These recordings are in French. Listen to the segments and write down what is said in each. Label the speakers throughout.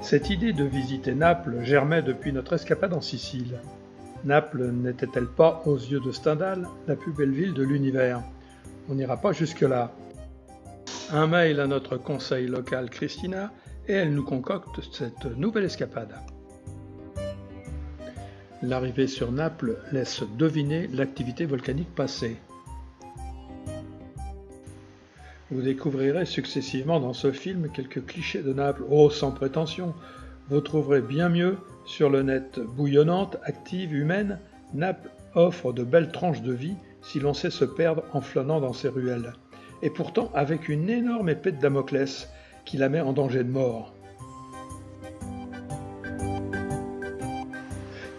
Speaker 1: Cette idée de visiter Naples germait depuis notre escapade en Sicile. Naples n'était-elle pas, aux yeux de Stendhal, la plus belle ville de l'univers? On n'ira pas jusque-là. Un mail à notre conseil local Christina et elle nous concocte cette nouvelle escapade. L'arrivée sur Naples laisse deviner l'activité volcanique passée. Vous découvrirez successivement dans ce film quelques clichés de Naples. Oh, sans prétention, vous trouverez bien mieux sur le net. Bouillonnante, active, humaine, Naples offre de belles tranches de vie si l'on sait se perdre en flânant dans ses ruelles. Et pourtant avec une énorme épée de Damoclès qui la met en danger de mort.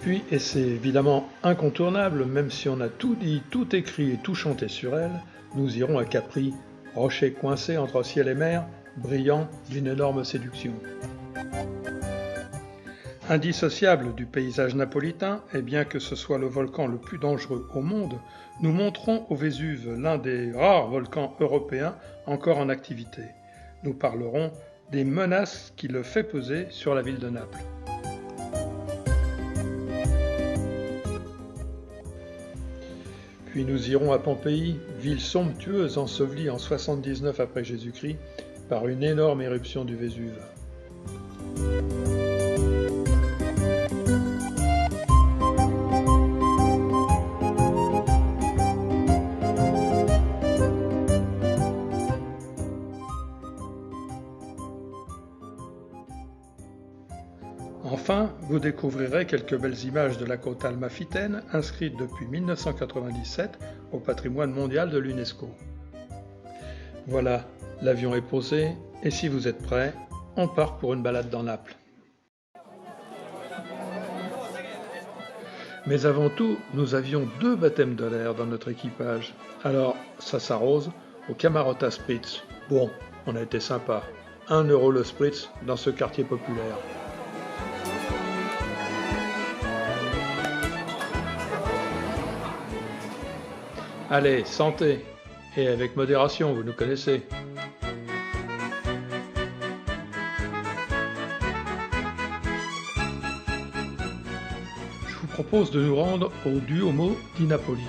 Speaker 1: Puis, et c'est évidemment incontournable, même si on a tout dit, tout écrit et tout chanté sur elle, nous irons à Capri, rocher coincé entre ciel et mer, brillant d'une énorme séduction. Indissociable du paysage napolitain, et bien que ce soit le volcan le plus dangereux au monde, nous monterons au Vésuve, l'un des rares volcans européens encore en activité. Nous parlerons des menaces qui le fait peser sur la ville de Naples. Puis nous irons à Pompéi, ville somptueuse ensevelie en 79 après Jésus-Christ par une énorme éruption du Vésuve. Enfin, vous découvrirez quelques belles images de la côte amalfitaine inscrites depuis 1997 au patrimoine mondial de l'UNESCO. Voilà, l'avion est posé et si vous êtes prêts, on part pour une balade dans Naples. Mais avant tout, nous avions 2 baptêmes de l'air dans notre équipage. Alors, ça s'arrose au Camarota Spritz. Bon, on a été sympa. 1 € le Spritz dans ce quartier populaire. Allez, santé, et avec modération, vous nous connaissez. Je vous propose de nous rendre au Duomo di Napoli.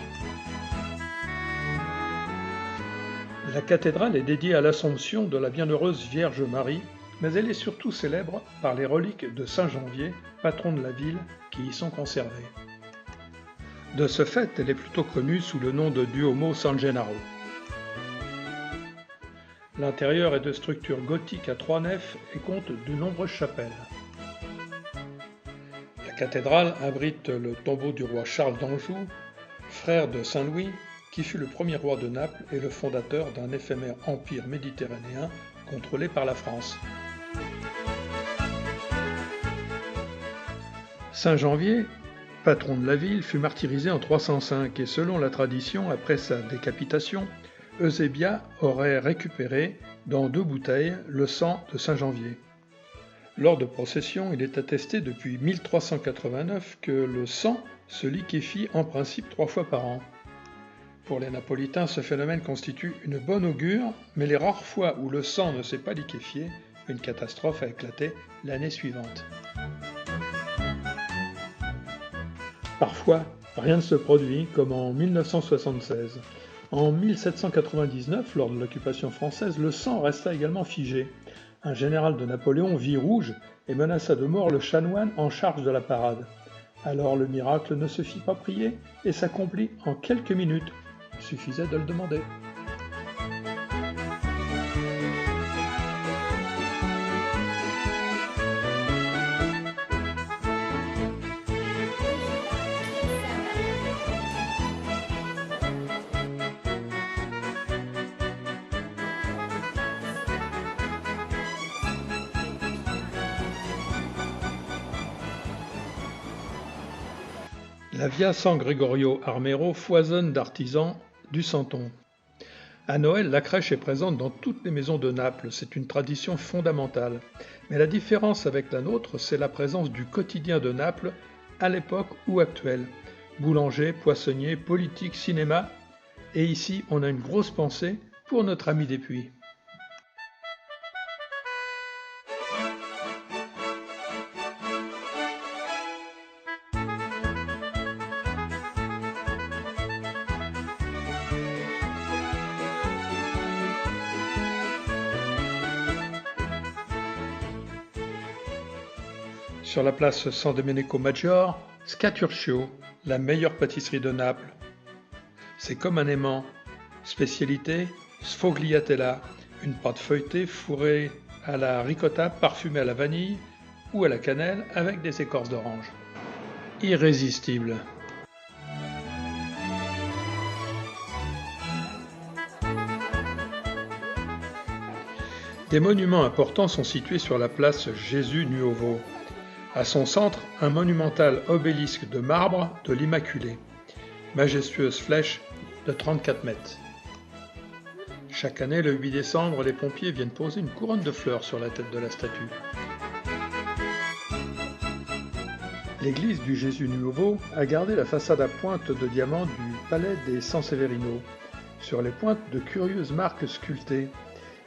Speaker 1: La cathédrale est dédiée à l'Assomption de la Bienheureuse Vierge Marie, mais elle est surtout célèbre par les reliques de Saint Janvier, patron de la ville, qui y sont conservées. De ce fait, elle est plutôt connue sous le nom de Duomo San Gennaro. L'intérieur est de structure gothique à 3 nefs et compte de nombreuses chapelles. La cathédrale abrite le tombeau du roi Charles d'Anjou, frère de Saint Louis, qui fut le premier roi de Naples et le fondateur d'un éphémère empire méditerranéen contrôlé par la France. Saint Janvier, patron de la ville, fut martyrisé en 305 et selon la tradition, après sa décapitation, Eusébia aurait récupéré dans 2 bouteilles le sang de Saint Janvier. Lors de processions, il est attesté depuis 1389 que le sang se liquéfie en principe 3 fois par an. Pour les Napolitains, ce phénomène constitue une bonne augure, mais les rares fois où le sang ne s'est pas liquéfié, une catastrophe a éclaté l'année suivante. Parfois, rien ne se produit, comme en 1976. En 1799, lors de l'occupation française, le sang resta également figé. Un général de Napoléon vit rouge et menaça de mort le chanoine en charge de la parade. Alors le miracle ne se fit pas prier et s'accomplit en quelques minutes. Il suffisait de le demander. La Via San Gregorio Armero foisonne d'artisans du Santon. À Noël, la crèche est présente dans toutes les maisons de Naples, c'est une tradition fondamentale. Mais la différence avec la nôtre, c'est la présence du quotidien de Naples à l'époque ou actuelle. Boulanger, poissonnier, politique, cinéma. Et ici, on a une grosse pensée pour notre ami des puits. Sur la place San Domenico Maggiore, Scaturcio, la meilleure pâtisserie de Naples. C'est comme un aimant. Spécialité, sfogliatella, une pâte feuilletée fourrée à la ricotta parfumée à la vanille ou à la cannelle avec des écorces d'orange. Irrésistible. Des monuments importants sont situés sur la place Gesù Nuovo. À son centre, un monumental obélisque de marbre de l'Immaculée, majestueuse flèche de 34 mètres. Chaque année, le 8 décembre, les pompiers viennent poser une couronne de fleurs sur la tête de la statue. L'église du Gesù Nuovo a gardé la façade à pointe de diamant du palais des San Severino, sur les pointes de curieuses marques sculptées.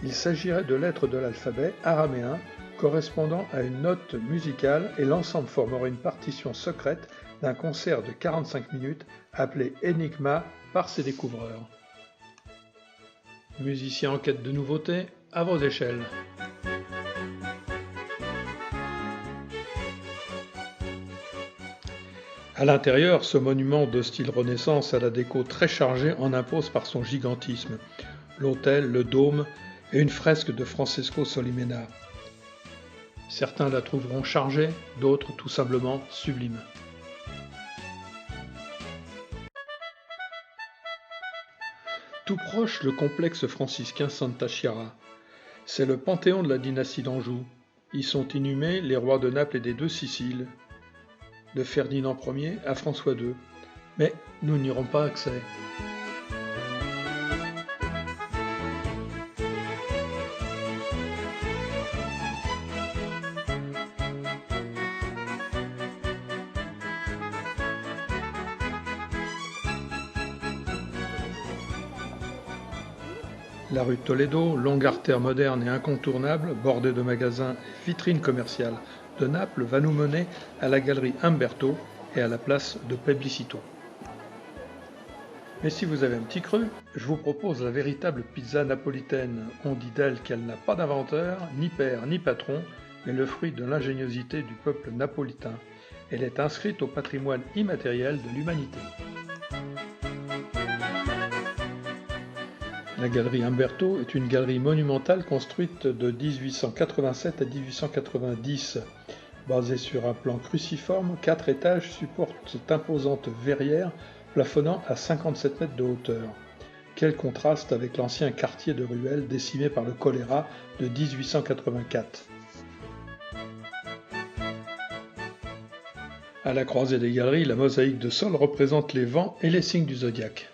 Speaker 1: Il s'agirait de lettres de l'alphabet araméen correspondant à une note musicale et l'ensemble formerait une partition secrète d'un concert de 45 minutes appelé Enigma par ses découvreurs. Musiciens en quête de nouveautés, à vos échelles. À l'intérieur, ce monument de style Renaissance à la déco très chargée en impose par son gigantisme. L'autel, le dôme et une fresque de Francesco Solimena. Certains la trouveront chargée, d'autres tout simplement sublime. Tout proche, le complexe franciscain Santa Chiara. C'est le panthéon de la dynastie d'Anjou. Y sont inhumés les rois de Naples et des deux Siciles, de Ferdinand Ier à François II. Mais nous n'irons pas accès. La rue de Toledo, longue artère moderne et incontournable, bordée de magasins et vitrines commerciales de Naples, va nous mener à la galerie Umberto et à la place de Plebiscito. Mais si vous avez un petit creux, je vous propose la véritable pizza napolitaine. On dit d'elle qu'elle n'a pas d'inventeur, ni père, ni patron, mais le fruit de l'ingéniosité du peuple napolitain. Elle est inscrite au patrimoine immatériel de l'humanité. La galerie Umberto est une galerie monumentale construite de 1887 à 1890. Basée sur un plan cruciforme, 4 étages supportent cette imposante verrière plafonnant à 57 mètres de hauteur. Quel contraste avec l'ancien quartier de ruelles décimé par le choléra de 1884. À la croisée des galeries, la mosaïque de sol représente les vents et les signes du zodiaque.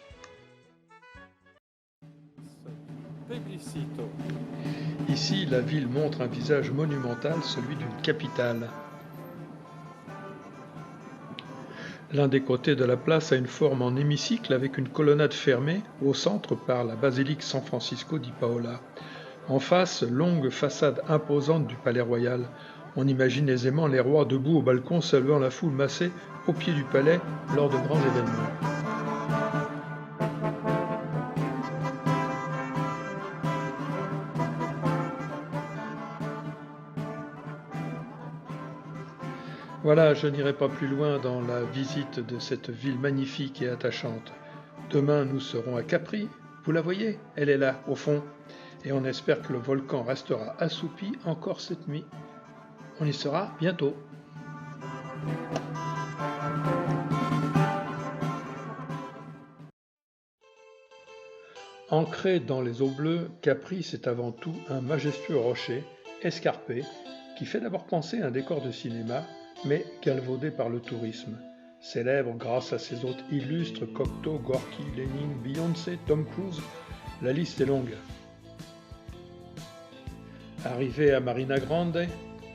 Speaker 1: Ici, la ville montre un visage monumental, celui d'une capitale. L'un des côtés de la place a une forme en hémicycle avec une colonnade fermée au centre par la basilique San Francisco di Paola. En face, longue façade imposante du palais royal. On imagine aisément les rois debout au balcon saluant la foule massée au pied du palais lors de grands événements. Voilà, je n'irai pas plus loin dans la visite de cette ville magnifique et attachante. Demain, nous serons à Capri. Vous la voyez? Elle est là, au fond. Et on espère que le volcan restera assoupi encore cette nuit. On y sera bientôt. Ancré dans les eaux bleues, Capri, c'est avant tout un majestueux rocher, escarpé, qui fait d'abord penser à un décor de cinéma, mais galvaudé par le tourisme. Célèbre grâce à ses hôtes illustres Cocteau, Gorky, Lénine, Beyoncé, Tom Cruise, la liste est longue. Arrivé à Marina Grande,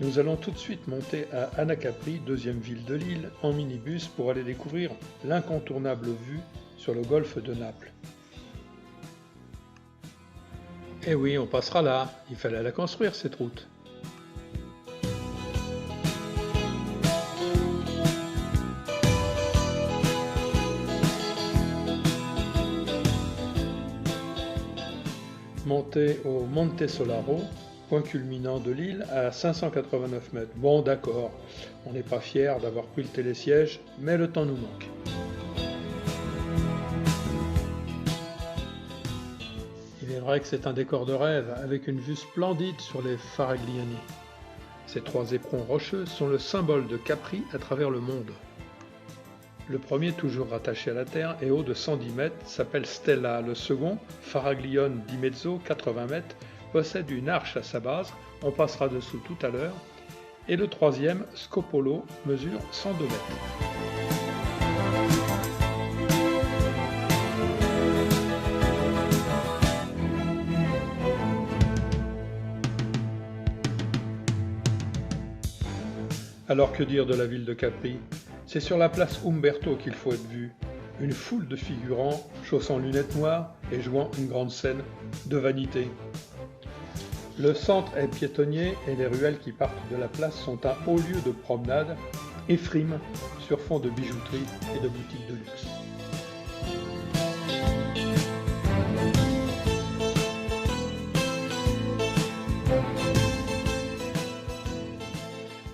Speaker 1: nous allons tout de suite monter à Anacapri, deuxième ville de l'île, en minibus pour aller découvrir l'incontournable vue sur le golfe de Naples. Eh oui, on passera là, il fallait la construire cette route. Monter au Monte Solaro, point culminant de l'île à 589 mètres. Bon, d'accord, on n'est pas fiers d'avoir pris le télésiège, mais le temps nous manque. Il est vrai que c'est un décor de rêve, avec une vue splendide sur les Faraglioni. Ces trois éperons rocheux sont le symbole de Capri à travers le monde. Le premier, toujours rattaché à la terre et haut de 110 mètres, s'appelle Stella. Le second, Faraglione di Mezzo, 80 mètres, possède une arche à sa base, on passera dessous tout à l'heure. Et le troisième, Scopolo, mesure 102 mètres. Alors que dire de la ville de Capri? C'est sur la place Umberto qu'il faut être vu. Une foule de figurants chaussant lunettes noires et jouant une grande scène de vanité. Le centre est piétonnier et les ruelles qui partent de la place sont un haut lieu de promenade et frime sur fond de bijouterie et de boutiques de luxe.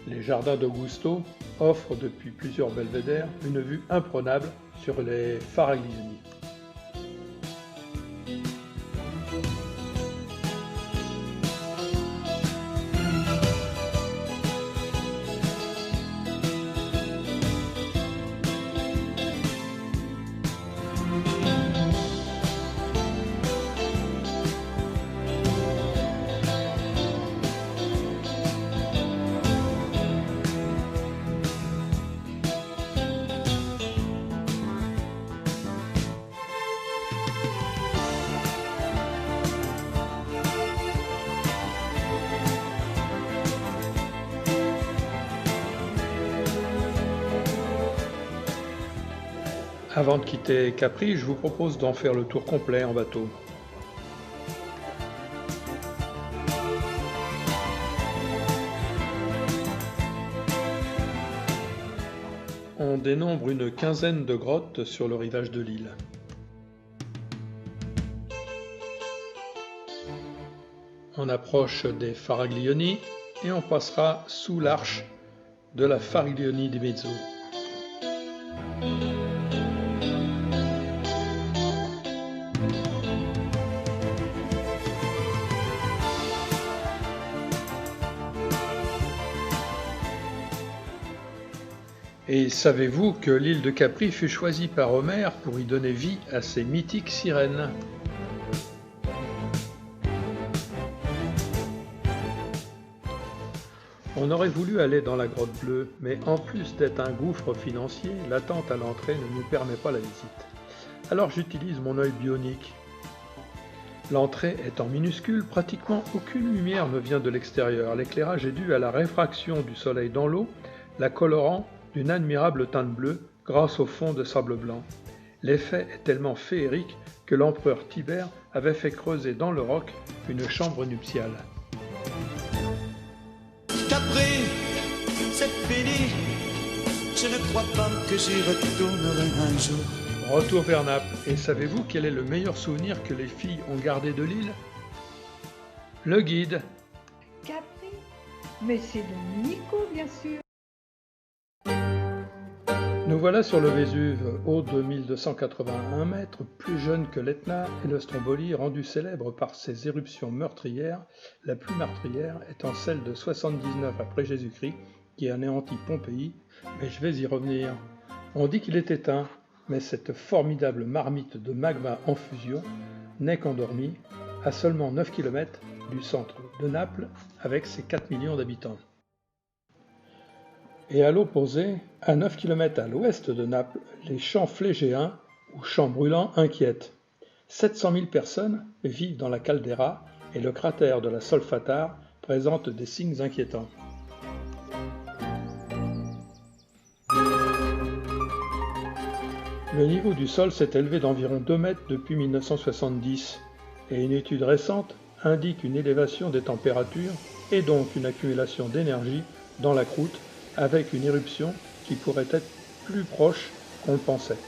Speaker 1: Les jardins d'Augusto offrent depuis plusieurs belvédères une vue imprenable sur les Faraglioni. Avant de quitter Capri, je vous propose d'en faire le tour complet en bateau. On dénombre une quinzaine de grottes sur le rivage de l'île. On approche des Faraglioni et on passera sous l'arche de la Faraglioni di Mezzo. Et savez-vous que l'île de Capri fut choisie par Homère pour y donner vie à ses mythiques sirènes? On aurait voulu aller dans la grotte bleue, mais en plus d'être un gouffre financier, l'attente à l'entrée ne nous permet pas la visite. Alors j'utilise mon œil bionique. L'entrée étant minuscule, pratiquement aucune lumière ne vient de l'extérieur. L'éclairage est dû à la réfraction du soleil dans l'eau, la colorant d'une admirable teinte bleue grâce au fond de sable blanc. L'effet est tellement féerique que l'empereur Tibère avait fait creuser dans le roc une chambre nuptiale.
Speaker 2: Capri, c'est fini, je ne crois pas que j'y retournerai un jour.
Speaker 1: Retour vers Naples, et savez-vous quel est le meilleur souvenir que les filles ont gardé de l'île? Le guide.
Speaker 3: Capri? Mais c'est de Nico, bien sûr.
Speaker 1: Nous voilà sur le Vésuve, haut de 1281 mètres, plus jeune que l'Etna et le Stromboli, rendu célèbre par ses éruptions meurtrières, la plus meurtrière étant celle de 79 après Jésus-Christ, qui anéantit Pompéi, mais je vais y revenir. On dit qu'il est éteint, mais cette formidable marmite de magma en fusion n'est qu'endormie à seulement 9 km du centre de Naples, avec ses 4 millions d'habitants. Et à l'opposé, à 9 km à l'ouest de Naples, les champs flégéens ou champs brûlants inquiètent. 700 000 personnes vivent dans la caldeira et le cratère de la Solfatare présente des signes inquiétants. Le niveau du sol s'est élevé d'environ 2 mètres depuis 1970 et une étude récente indique une élévation des températures et donc une accumulation d'énergie dans la croûte avec une éruption qui pourrait être plus proche qu'on le pensait.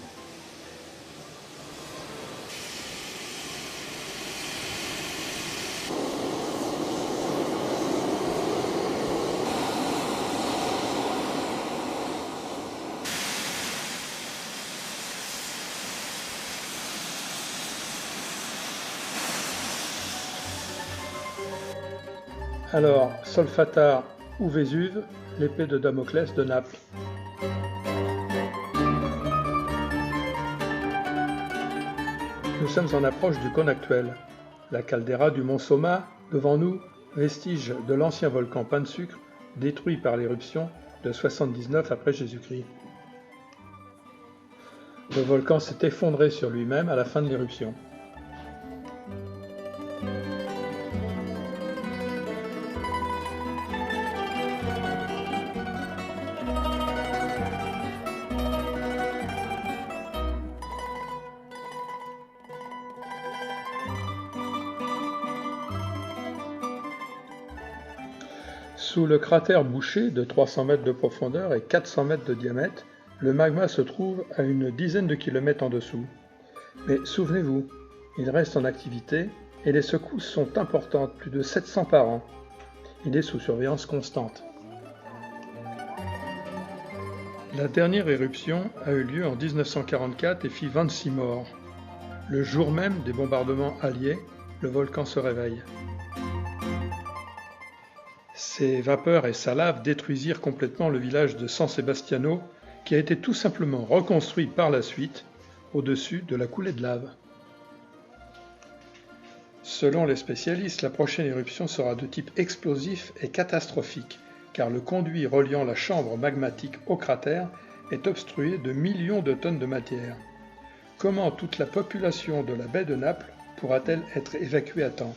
Speaker 1: Alors, Solfatare ou Vésuve, l'épée de Damoclès de Naples. Nous sommes en approche du cône actuel. La caldeira du mont Somma, devant nous, vestige de l'ancien volcan pain de sucre, détruit par l'éruption de 79 après Jésus-Christ. Le volcan s'est effondré sur lui-même à la fin de l'éruption. Sous le cratère bouché de 300 mètres de profondeur et 400 mètres de diamètre, le magma se trouve à une dizaine de kilomètres en dessous. Mais souvenez-vous, il reste en activité et les secousses sont importantes, plus de 700 par an. Il est sous surveillance constante. La dernière éruption a eu lieu en 1944 et fit 26 morts. Le jour même des bombardements alliés, le volcan se réveille. Ses vapeurs et sa lave détruisirent complètement le village de San Sebastiano, qui a été tout simplement reconstruit par la suite, au-dessus de la coulée de lave. Selon les spécialistes, la prochaine éruption sera de type explosif et catastrophique, car le conduit reliant la chambre magmatique au cratère est obstrué de millions de tonnes de matière. Comment toute la population de la baie de Naples pourra-t-elle être évacuée à temps?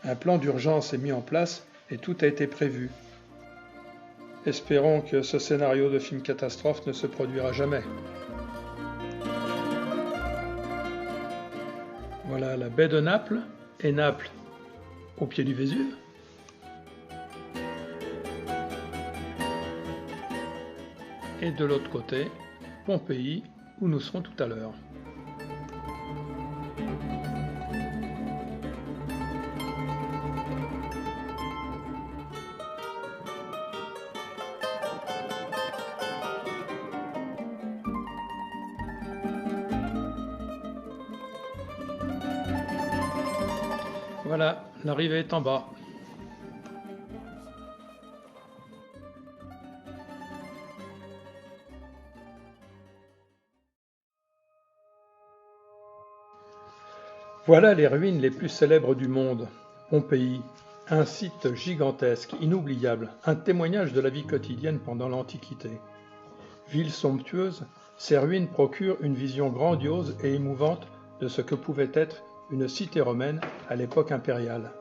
Speaker 1: Un plan d'urgence est mis en place et tout a été prévu. Espérons que ce scénario de film catastrophe ne se produira jamais. Voilà la baie de Naples et Naples au pied du Vésuve. Et de l'autre côté, Pompéi, où nous serons tout à l'heure. Voilà, l'arrivée est en bas. Voilà les ruines les plus célèbres du monde. Pompéi, un site gigantesque, inoubliable, un témoignage de la vie quotidienne pendant l'Antiquité. Ville somptueuse, ces ruines procurent une vision grandiose et émouvante de ce que pouvait être une cité romaine à l'époque impériale.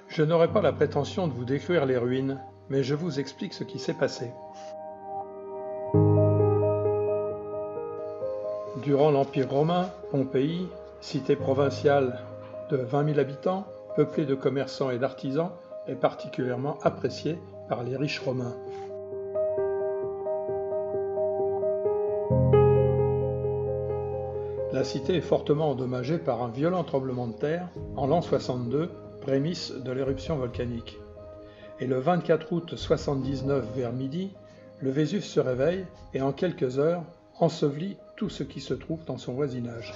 Speaker 1: Je n'aurai pas la prétention de vous décrire les ruines, mais je vous explique ce qui s'est passé. Durant l'Empire romain, Pompéi, cité provinciale de 20 000 habitants, peuplée de commerçants et d'artisans, est particulièrement appréciée par les riches romains. La cité est fortement endommagée par un violent tremblement de terre en l'an 62, prémisse de l'éruption volcanique. Et le 24 août 79 vers midi, le Vésuve se réveille et en quelques heures ensevelit tout ce qui se trouve dans son voisinage.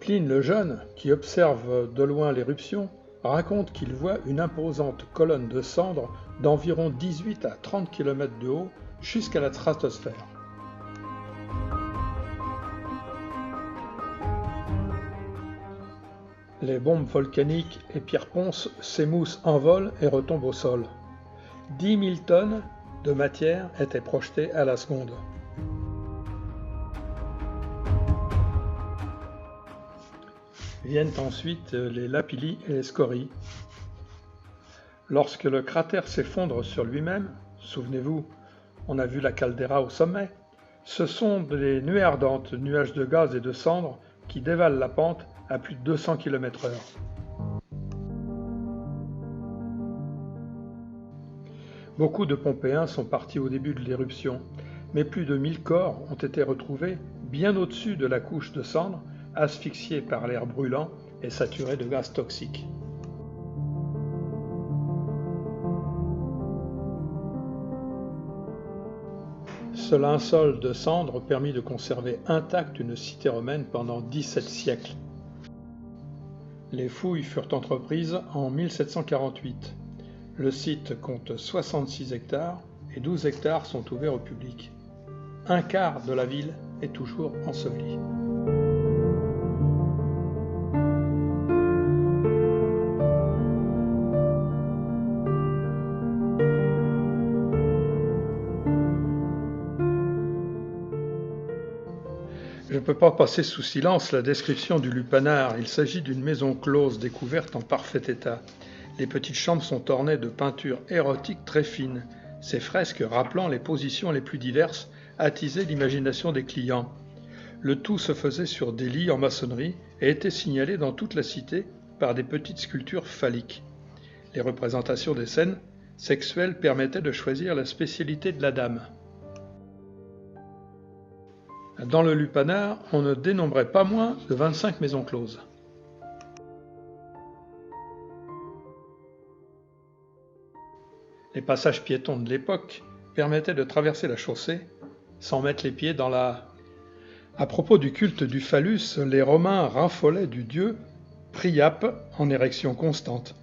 Speaker 1: Pline le Jeune, qui observe de loin l'éruption, raconte qu'il voit une imposante colonne de cendres d'environ 18 à 30 km de haut jusqu'à la stratosphère. Les bombes volcaniques et pierres ponces s'émoussent en vol et retombent au sol. 10 000 tonnes de matière étaient projetées à la seconde. Viennent ensuite les lapillis et les scories. Lorsque le cratère s'effondre sur lui-même, souvenez-vous, on a vu la caldeira au sommet, ce sont des nuées ardentes, nuages de gaz et de cendres qui dévalent la pente à plus de 200 km/h. Beaucoup de Pompéens sont partis au début de l'éruption, mais plus de 1000 corps ont été retrouvés bien au-dessus de la couche de cendres, asphyxiés par l'air brûlant et saturés de gaz toxiques. Ce linceul de cendres permit de conserver intacte une cité romaine pendant 17 siècles. Les fouilles furent entreprises en 1748. Le site compte 66 hectares et 12 hectares sont ouverts au public. Un quart de la ville est toujours ensevelie. Je ne peux pas passer sous silence la description du lupanar. Il s'agit d'une maison close découverte en parfait état. Les petites chambres sont ornées de peintures érotiques très fines. Ces fresques, rappelant les positions les plus diverses, attisaient l'imagination des clients. Le tout se faisait sur des lits en maçonnerie et était signalé dans toute la cité par des petites sculptures phalliques. Les représentations des scènes sexuelles permettaient de choisir la spécialité de la dame. Dans le lupanar, on ne dénombrait pas moins de 25 maisons closes. Les passages piétons de l'époque permettaient de traverser la chaussée sans mettre les pieds dans la... À propos du culte du phallus, les Romains raffolaient du dieu Priape en érection constante.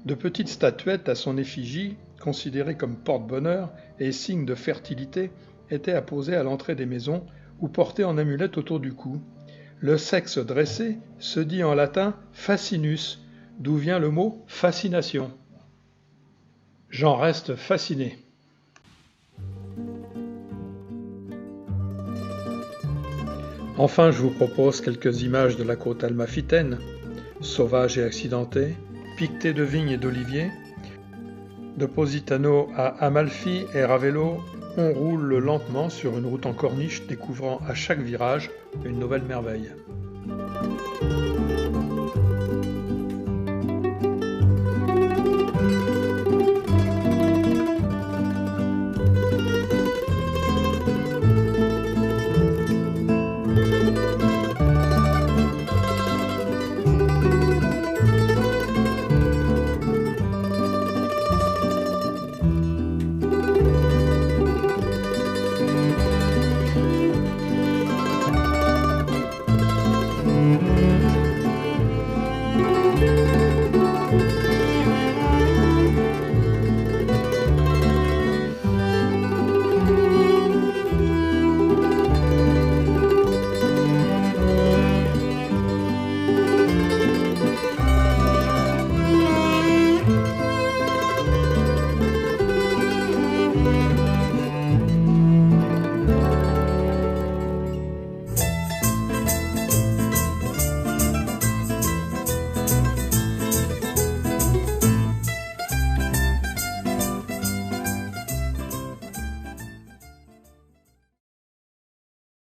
Speaker 1: De petites statuettes à son effigie, considérées comme porte-bonheur et signe de fertilité, étaient apposées à l'entrée des maisons ou portées en amulette autour du cou. Le sexe dressé se dit en latin fascinus, d'où vient le mot fascination. J'en reste fasciné. Enfin, je vous propose quelques images de la côte almaphitaine, sauvage et accidentée, piquetée de vignes et d'oliviers. De Positano à Amalfi et Ravello, on roule lentement sur une route en corniche, découvrant à chaque virage une nouvelle merveille.